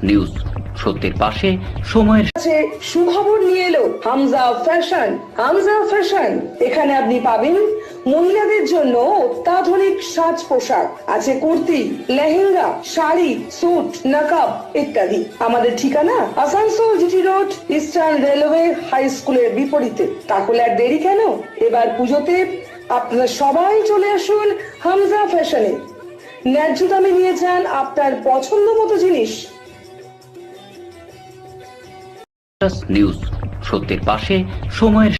News সত্যের পাশে সময়ের সুখবর নিয়ে এলো হামজা ফ্যাশন। হামজা ফ্যাশন, এখানে আপনি পাবেন মহিলাদের জন্য অত্যাধুনিক সাজ পোশাক, আছে কুর্তি, লেহেঙ্গা, শাড়ি, স্যুট, নকাব ইত্যাদি। আমাদের ঠিকানা Asansol GT road, eastern railway high স্কুলের বিপরীতে। তাহলে আর দেরি কেন, এবার পুজোতে আপনারা সবাই চলে আসুন হামজা ফ্যাশনে। ন্যায্য দামে নিয়ে যান আপনার পছন্দ মতো জিনিস। নিউজ সত্যের পাশে সময়ের।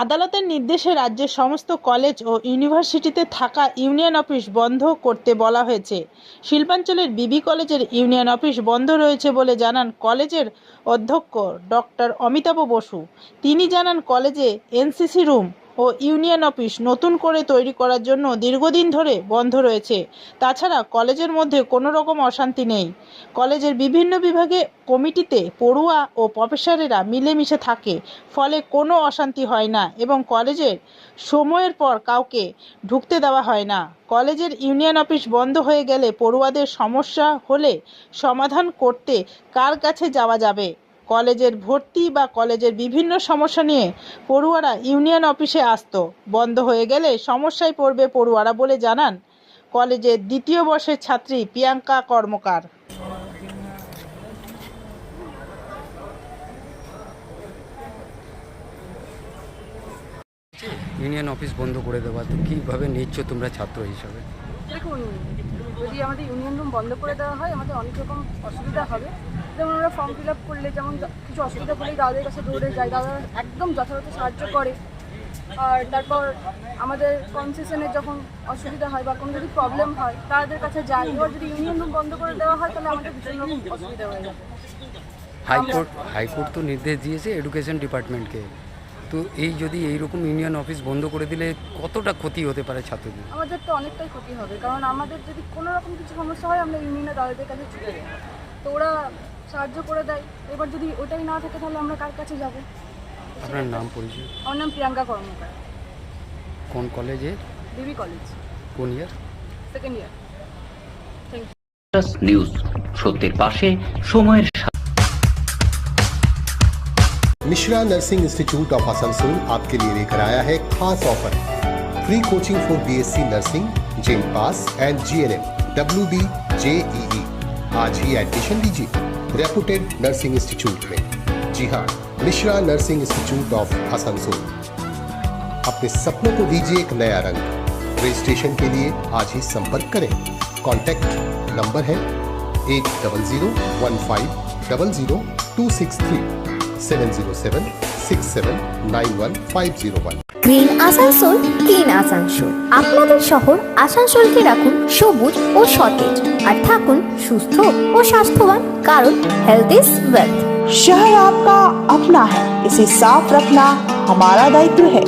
আদালতের নির্দেশে রাজ্যের সমস্ত কলেজ ও ইউনিভার্সিটিতে থাকা ইউনিয়ন অফিস বন্ধ করতে বলা হয়েছে। শিল্পাঞ্চলের বিবি কলেজের ইউনিয়ন অফিস বন্ধ রয়েছে বলে জানান কলেজের অধ্যক্ষ ডক্টর অমিতাভ বসু। তিনি জানান কলেজে এনসিসি রুম ও ইউনিয়ন অফিস নতুন করে তৈরি করার জন্য দীর্ঘদিন ধরে বন্ধ রয়েছে। তাছাড়া কলেজের মধ্যে কোনো রকম অশান্তি নেই। কলেজের বিভিন্ন বিভাগে কমিটিতে পড়ুয়া ও প্রফেসরেরা মিলেমিশে থাকে, ফলে কোনো অশান্তি হয় না এবং কলেজের সময়ের পর কাউকে ঢুকতে দেওয়া হয় না। কলেজের ইউনিয়ন অফিস বন্ধ হয়ে গেলে পড়ুয়াদের সমস্যা হলে সমাধান করতে কার কাছে যাওয়া যাবে? কলেজের ভর্তি বা কলেজের বিভিন্ন সমস্যা নিয়ে পড়ুয়ারা ইউনিয়ন অফিসে আসতো। বন্ধ হয়ে গেলে সমস্যায় পড়বে পড়ুয়ারা বলে জানান কলেজের দ্বিতীয় বর্ষের ছাত্রী প্রিয়াঙ্কা কর্মকার। ইউনিয়ন অফিস বন্ধ করে দেওয়া, তো কীভাবে নিচ্ছ তোমরা ছাত্র হিসাবে? দেখুন, যদি আমাদের ইউনিয়ন রুম বন্ধ করে দেওয়া হয় আমাদের অনেক রকম অসুবিধা হবে। যেমন আমরা ফর্ম ফিল আপ করলে যেমন কিছু অসুবিধা করলেই দাদাদের কাছে দৌড়ে যায়, দাদা একদম যথাযথ সাহায্য করে। আর তারপর আমাদের কনসেশনের যখন অসুবিধা হয় বা কোনো যদি প্রবলেম হয় তাদের কাছে যাই। এবার যদি ইউনিয়ন রুম বন্ধ করে দেওয়া হয় তাহলে আমাদের ভীষণ রকম অসুবিধা হয়ে যাবে। হাইকোর্ট তো নির্দেশ দিয়েছে এডুকেশন ডিপার্টমেন্টকে, তো এই যদি এইরকম ইউনিয়ন অফিস বন্ধ করে দিলে কতটা ক্ষতি হতে পারে ছাত্রদের? আমাদের তো অনেকটাই ক্ষতি হবে, কারণ আমাদের যদি কোনো রকম কিছু সমস্যা হয় আমরা ইউনিয়নের দাদাদের কাছে ছুটে যাই, তো ওরা সাহায্য করে দেয়। এবার যদি ওটাই না থাকে তাহলে আমরা কার কাছে যাব? আপনার নাম পরিচয়? আমার নাম প্রিয়াঙ্কা কর্মকার। কোন কলেজে? বিবি কলেজ, কোন ইয়ার? Second year. নিউজ সত্যের পাশে সময়ের। Mishra nursing institute of Asansol आपके लिए लेकर आया है खास offer. Free coaching for BSc nursing, जेम pass and GNM, WD, JEE। आज ही एडमिशन लीजिए रेपुटेड नर्सिंग इंस्टीट्यूट में। जी हाँ, Mishra nursing institute of Asansol. अपने सपनों को दीजिए एक नया रंग। रजिस्ट्रेशन के लिए आज ही संपर्क करें। कॉन्टैक्ट नंबर है 8015000263 70767911501। Green Asansol, clean Asansol. আপনাদের শহর আসানসোলকে রাখুন সবুজ ও সতেজ, আর থাকুন সুস্থ ও স্বাস্থ্যবান, কারণ হেলথ ইজ ওয়েলথ। शहर आपका अपना है, इसे साफ रखना हमारा दायित्व है।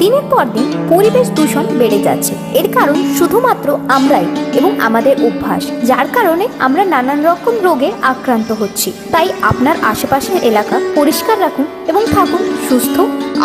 দিনের পর দিন পরিবেশ দূষণ বেড়ে যাচ্ছে। এর কারণ শুধুমাত্র আমরাই এবং আমাদের অভ্যাস, যার কারণে আমরা নানান রকম রোগে আক্রান্ত হচ্ছি। তাই আপনার আশেপাশের এলাকা পরিষ্কার রাখুন এবং থাকুন সুস্থ।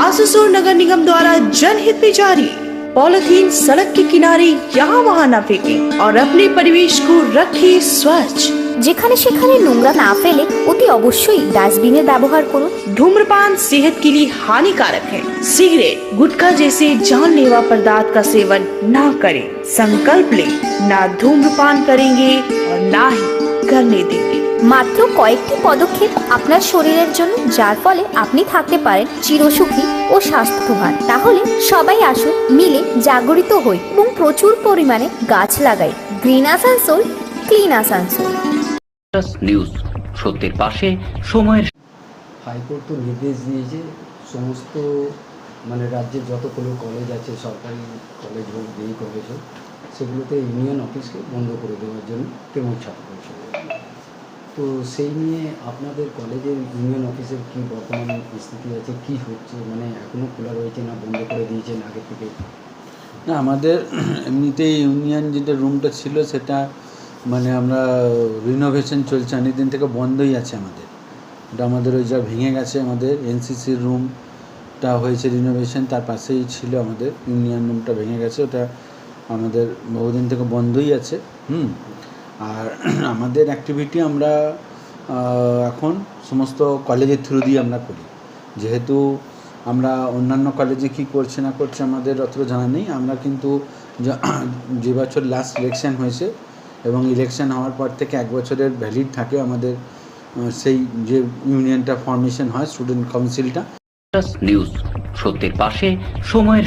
आसनसोल नगर निगम द्वारा जनहित में जारी। पॉलिथीन सड़क के किनारे यहाँ वहाँ न फेंकें और अपने परिवेश को रखें स्वच्छ। যেখানে সেখানে নোংরা না ফেলে অতি অবশ্যই ডাস্টবিনের ব্যবহার করুন। धूम्रपान सेहत के लिए हानिकारक है। सिगरेट, गुटखा जैसे जानलेवा पदार्थ का सेवन न करें। संकल्प ले, ना धूम्रपान करेंगे और ना ही करने देंगे। মাত্র কয়েকটি পদক্ষেপ আপনার শরীরের জন্য, যার ফলে আপনি থাকতে পারেন চিরসুখী ও স্বাস্থ্যবান। তাহলে সবাই আসুন, মিলে জাগরিত হই এবং প্রচুর পরিমাণে গাছ লাগাই। Green Asansol, clean Asansol. News সত্যের পাশে সময়ের। হাইকোর্ট তো নির্দেশ দিয়েছে সমস্ত রাজ্যের যতগুলো কলেজ আছে, সরকারি কলেজ হোক, যেই কলেজ হোক, সেগুলোতে ইউনিয়ন অফিসকে বন্ধ করে দেওয়ার জন্য তৃণমূল ছাত্র পরিষদ। তো সেই নিয়ে আপনাদের কলেজের ইউনিয়ন অফিসের কি বর্তমান স্থিতি আছে, কি হচ্ছে? এখনও খোলা রয়েছে না বন্ধ করে দিয়েছেন আগে থেকে? না, আমাদের এমনিতেই ইউনিয়ন যেটা রুমটা ছিল সেটা আমরা রিনোভেশন চলছে, অনেক দিন থেকে বন্ধই আছে আমাদের। ওটা আমাদের ওই যা ভেঙে গেছে, আমাদের এনসিসির রুমটা হয়েছে রিনোভেশন, তার পাশেই ছিল আমাদের ইউনিয়ন রুমটা ভেঙে গেছে। ওটা আমাদের বহুদিন থেকে বন্ধই আছে। আর আমাদের অ্যাক্টিভিটি আমরা এখন সমস্ত কলেজের থ্রু দিয়ে আমরা করি। যেহেতু আমরা অন্যান্য কলেজে কী করছে না করছে আমাদের অতটা জানা নেই। আমরা কিন্তু যে বছর লাস্ট ইলেকশন হয়েছে এবং ইলেকশন হওয়ার পর থেকে 1 বছরের ভ্যালিড থাকে আমাদের সেই যে ইউনিয়নটা ফর্মেশন হয়, স্টুডেন্ট কাউন্সিলটা। নিউজ সত্যের পাশে সময়ের